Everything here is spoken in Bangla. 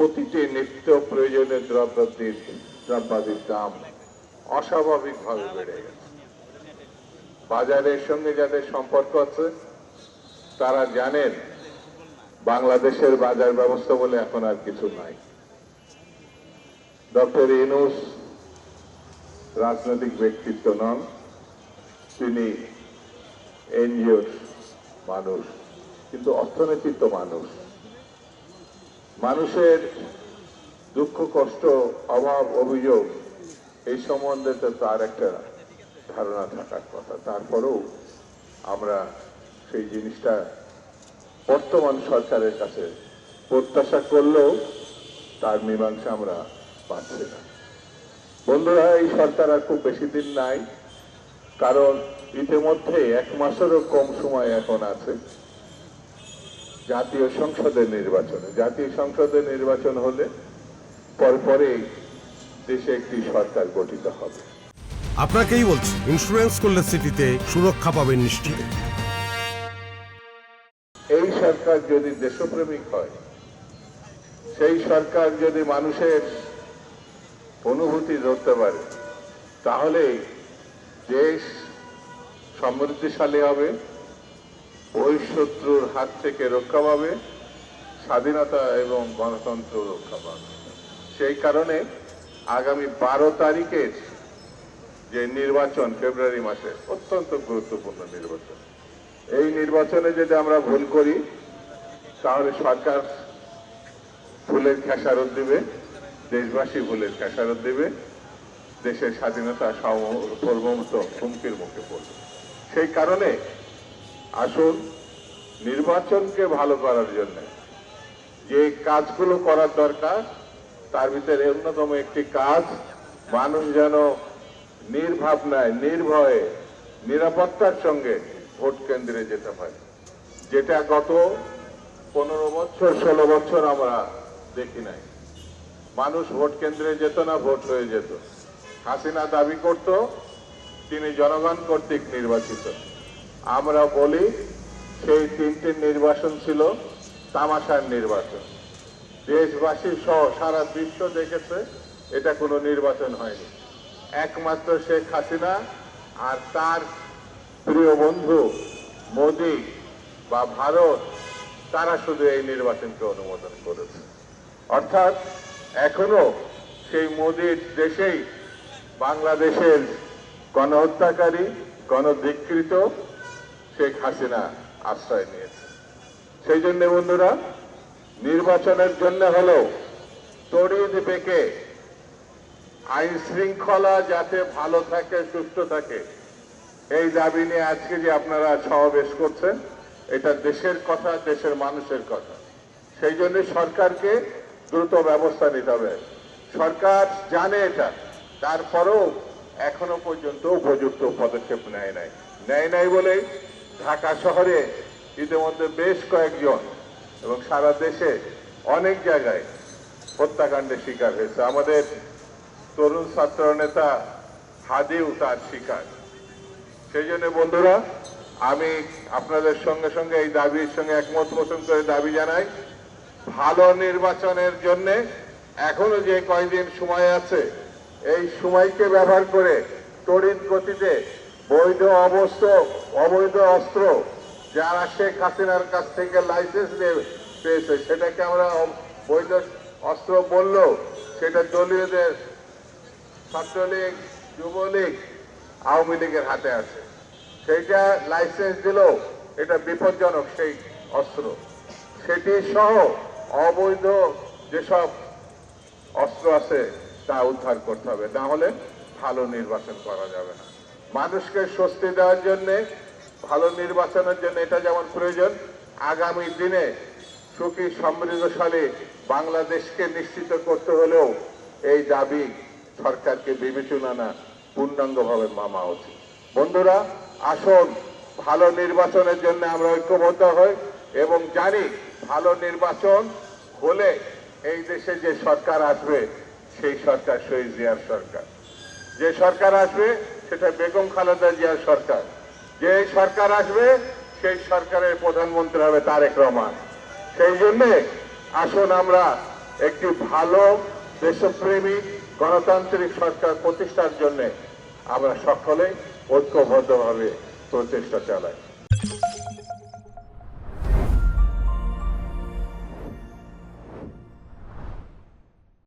প্রতিটি নিত্য প্রয়োজনীয় দ্রব্যাদির দাম অস্বাভাবিকভাবে বেড়ে গেছে। বাজারের সঙ্গে যাদের সম্পর্ক আছে তারা জানেন বাংলাদেশের বাজার ব্যবস্থা বলে এখন আর কিছু নাই। ডক্টর ইউনূস রাজনৈতিক ব্যক্তিত্ব নন, তিনি এনজিওর মানুষ, কিন্তু অর্থনীতির তো মানুষ। মানুষের দুঃখ কষ্ট অভাব অভিযোগ এই সম্বন্ধে তো তার একটা ধারণা থাকার কথা। তারপরেও আমরা সেই জিনিসটা বর্তমান সরকারের কাছে প্রত্যাশা করলেও তার মীমাংসা আমরা পাচ্ছি না। বন্ধুরা, এই সরকার আর খুব বেশি দিন নাই, কারণ ইতিমধ্যে 1 মাসেরও কম সময় এখন আছে জাতীয় সংসদের নির্বাচনে। জাতীয় সংসদের নির্বাচন হলে পরপরেই দেশে একটি সরকার গঠিত হবে। আপনাকেই বলছি, ইন্স্যুরেন্স করলে সিটিতে সুরক্ষা পাবেন নিশ্চিত। এই সরকার যদি দেশপ্রেমিক হয়, সেই সরকার যদি মানুষের অনুভূতি ধরতে পারে, তাহলে দেশ সমৃদ্ধিশালী হবে, বহিঃশত্রুর হাত থেকে রক্ষা পাবে, স্বাধীনতা এবং গণতন্ত্র রক্ষা পাবে। সেই কারণে আগামী 12 তারিখের যে নির্বাচন, ফেব্রুয়ারি মাসে অত্যন্ত গুরুত্বপূর্ণ নির্বাচন। এই নির্বাচনে যদি আমরা ভুল করি তাহলে সরকার ভুলের খেসারত দিবে, দেশবাসী ভুলের খেসারত দিবে, দেশের স্বাধীনতা সার্বভৌমত্ব হুমকির মুখে পড়বে। সেই কারণে আসুন নির্বাচনকে ভালো করার জন্য যে কাজগুলো করার দরকার তার ভিতরে অন্যতম একটি কাজ, মানুষ যেন নির্ভাবনায় নির্ভয়ে নিরাপত্তার সঙ্গে ভোট কেন্দ্রে যেতে পারে, যেটা গত 15 বছর 16 বছর আমরা দেখি নাই। মানুষ ভোট কেন্দ্রে যেত না, ভোট হয়ে যেত। হাসিনা দাবি করত তিনি জনগণ কর্তৃক নির্বাচিত। আমরা বলি সেই 3টি নির্বাচন ছিল তামাশার নির্বাচন। দেশবাসী সহ সারা বিশ্ব দেখেছে এটা কোনো নির্বাচন হয়নি। একমাত্র শেখ হাসিনা আর তার প্রিয় বন্ধু মোদি বা ভারত, তারা শুধু এই নির্বাচনকে অনুমোদন করেছে। অর্থাৎ এখনো সেই মোদির দেশেই বাংলাদেশের গণহত্যাকারী, গণধিকৃত শেখ হাসিনা আশ্রয় নিয়েছে। সেই জন্য বন্ধুরা, নির্বাচনের জন্য হলেও তড়িৎ বেঁকে আইন শৃঙ্খলা যাতে ভালো থাকে, সুস্থ থাকে, এই দাবি নিয়ে আজকে যে আপনারা সমাবেশ করছেন, এটা দেশের কথা, দেশের মানুষের কথা। সেই জন্য সরকারকে দ্রুত ব্যবস্থা নিতে হবে। সরকার জানে এটা, তারপরেও এখনো পর্যন্ত উপযুক্ত পদক্ষেপ নেয় নাই বলেই ঢাকা শহরে ইতিমধ্যে বেশ কয়েকজন এবং সারা দেশে অনেক জায়গায় হত্যাকাণ্ডের শিকার হয়েছে। আমাদের তরুণ ছাত্র নেতা হাদিও তার শিকার। সেই জন্য বন্ধুরা, আমি আপনাদের সঙ্গে সঙ্গে এই দাবির সঙ্গে একমত পোষণ করে দাবি জানাই, ভালো নির্বাচনের জন্য এখনো যে কয়েকদিন সময় আছে, এই সময়কে ব্যবহার করে তড়িৎ গতিতে অবৈধ অস্ত্র যারা শেখ হাসিনার কাছ থেকে লাইসেন্স পেয়েছে, সেটাকে আমরা বৈধ অস্ত্র বললেও সেটা দলীয়দের, ছাত্রলীগ, যুবলীগ, আওয়ামী লীগের হাতে আছে। সেইটা লাইসেন্স দিলেও এটা বিপজ্জনক সেই অস্ত্র। সেটি সহ অবৈধ যেসব অস্ত্র আছে তা উদ্ধার করতে হবে, না হলে ভালো নির্বাচন করা যাবে না। মানুষকে স্বস্তি দেওয়ার জন্য, ভালো নির্বাচনের জন্য এটা যেমন প্রয়োজন, আগামী দিনে সুখী সমৃদ্ধশালী বাংলাদেশকে নিশ্চিত করতে হলেও এই দাবি সরকারকে বিবেচনা পূর্ণাঙ্গভাবে মানা উচিত। বন্ধুরা, আসুন ভালো নির্বাচনের জন্য আমরা ঐক্যবদ্ধ হই এবং জানি ভালো নির্বাচন হলে এই দেশে যে সরকার আসবে সেই সরকার শহীদ জিয়ার সরকার। যে সরকার আসবে সেটা বেগম খালেদা জিয়ার সরকার। যে সরকার আসবে সেই সরকারের প্রধানমন্ত্রী হবে তারেক রহমান। সেই জন্য আসুন আমরা একটি ভালো দেশপ্রেমিক গণতান্ত্রিক সরকার প্রতিষ্ঠার জন্য আমরা সকলেই ঐক্যবদ্ধভাবে প্রচেষ্টা চালাই।